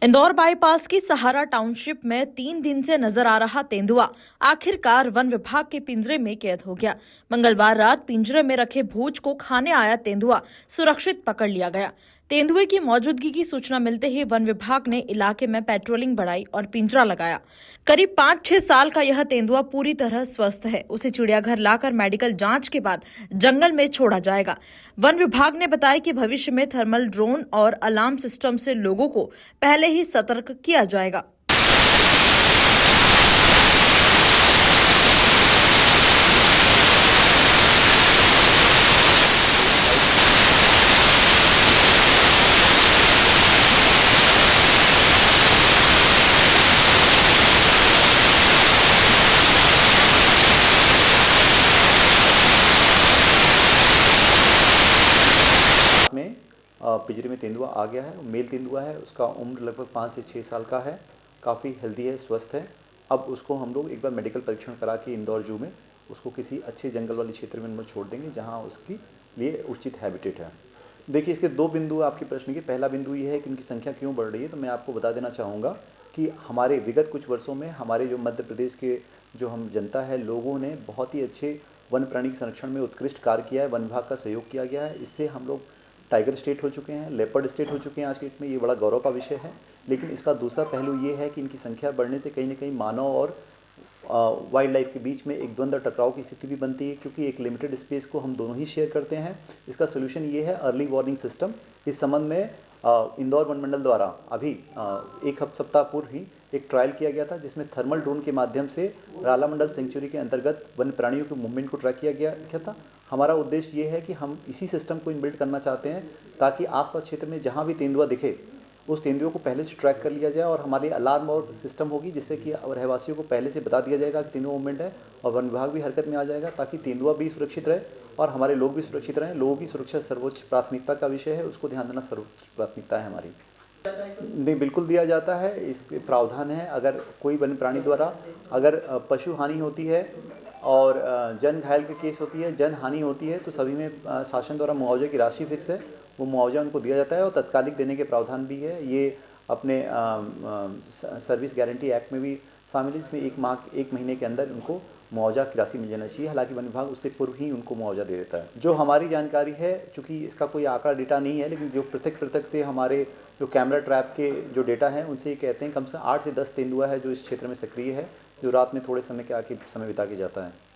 Indore bypass की सहारा township में 3 दिन से नजर आ रहा तेंदुआ आखिरकार वन विभाग के पिंजरे में कैद हो गया। मंगलवार रात पिंजरे में रखे भोज को खाने आया तेंदुआ सुरक्षित पकड़ लिया गया। तेंदुए की मौजूदगी की सूचना मिलते ही वन विभाग ने इलाके में पेट्रोलिंग बढ़ाई और पिंजरा लगाया। करीब 5-6 साल का यह तेंदुआ पूरी तरह स्वस्थ है। उसे चिड़ियाघर लाकर मेडिकल जांच के बाद जंगल में छोड़ा जाएगा। वन विभाग ने बताया कि भविष्य में थर्मल ड्रोन और अलार्म सिस्टम से लोगों को पहले ही सतर्क किया जाएगा। में पिंजरे में तेंदुआ आ गया है। मेल तेंदुआ है, उसका उम्र लगभग 5 से 6 साल का है, काफ़ी हेल्दी है, स्वस्थ है। अब उसको हम लोग एक बार मेडिकल परीक्षण करा के इंदौर जू में उसको किसी अच्छे जंगल वाले क्षेत्र में छोड़ देंगे जहां उसके लिए उचित हैबिटेट है। देखिए, इसके 2 बिंदु आपके प्रश्न के। पहला बिंदु ये है कि उनकी संख्या क्यों बढ़ रही है, तो मैं आपको बता देना चाहूँगा कि हमारे विगत कुछ वर्षों में हमारे जो मध्य प्रदेश के जो हम जनता है, लोगों ने बहुत ही अच्छे वन प्राणी के संरक्षण में उत्कृष्ट कार्य किया है। वन विभाग का सहयोग किया गया है। इससे हम लोग टाइगर स्टेट हो चुके हैं, लेपर्ड स्टेट हो चुके हैं आज के डेट में। ये बड़ा गौरव का विषय है। लेकिन इसका दूसरा पहलू ये है कि इनकी संख्या बढ़ने से कहीं ना कहीं मानव और वाइल्ड लाइफ के बीच में एक द्वंद्व टकराव की स्थिति भी बनती है, क्योंकि एक लिमिटेड स्पेस को हम दोनों ही शेयर करते हैं। इसका सोल्यूशन ये है अर्ली वार्निंग सिस्टम। इस संबंध में इंदौर वन मंडल द्वारा अभी एक सप्ताह पूर्व ही एक ट्रायल किया गया था, जिसमें थर्मल ड्रोन के माध्यम से राला मंडल सेंचुरी के अंतर्गत वन प्राणियों के मूवमेंट को ट्रैक किया गया था। हमारा उद्देश्य ये है कि हम इसी सिस्टम को इनबिल्ट करना चाहते हैं ताकि आसपास क्षेत्र में जहाँ भी तेंदुआ दिखे उस तेंदुओं को पहले से ट्रैक कर लिया जाए और हमारे अलार्म और सिस्टम होगी, जिससे कि रहवासियों को पहले से बता दिया जाएगा कि तेंदुआ मूवमेंट है और वन विभाग भी हरकत में आ जाएगा, ताकि तेंदुआ भी सुरक्षित रहे और हमारे लोग भी सुरक्षित रहें। लोगों की सुरक्षा सर्वोच्च प्राथमिकता का विषय है, उसको ध्यान देना सर्वोच्च प्राथमिकता है हमारी। नहीं, बिल्कुल दिया जाता है। इस प्रावधान है, अगर कोई वन्य प्राणी द्वारा अगर पशु हानि होती है और जन घायल की केस होती है, जन हानि होती है, तो सभी में शासन द्वारा मुआवजे की राशि फिक्स है, वो मुआवजा उनको दिया जाता है और तत्कालिक देने के प्रावधान भी है। ये अपने सर्विस गारंटी एक्ट में भी शामिल है, इसमें 1 महीने के अंदर उनको मुआवजा की राशि मिल जाना चाहिए। हालांकि वन विभाग उससे पूर्व ही उनको मुआवजा दे देता है। जो हमारी जानकारी है, चूँकि इसका कोई आंकड़ा डेटा नहीं है, लेकिन जो पृथक से हमारे जो कैमरा ट्रैप के जो डेटा हैं उनसे ये कहते हैं कम से 8 से 10 तेंदुआ है जो इस क्षेत्र में सक्रिय है, जो रात में थोड़े समय के आके समय बिता के जाता है।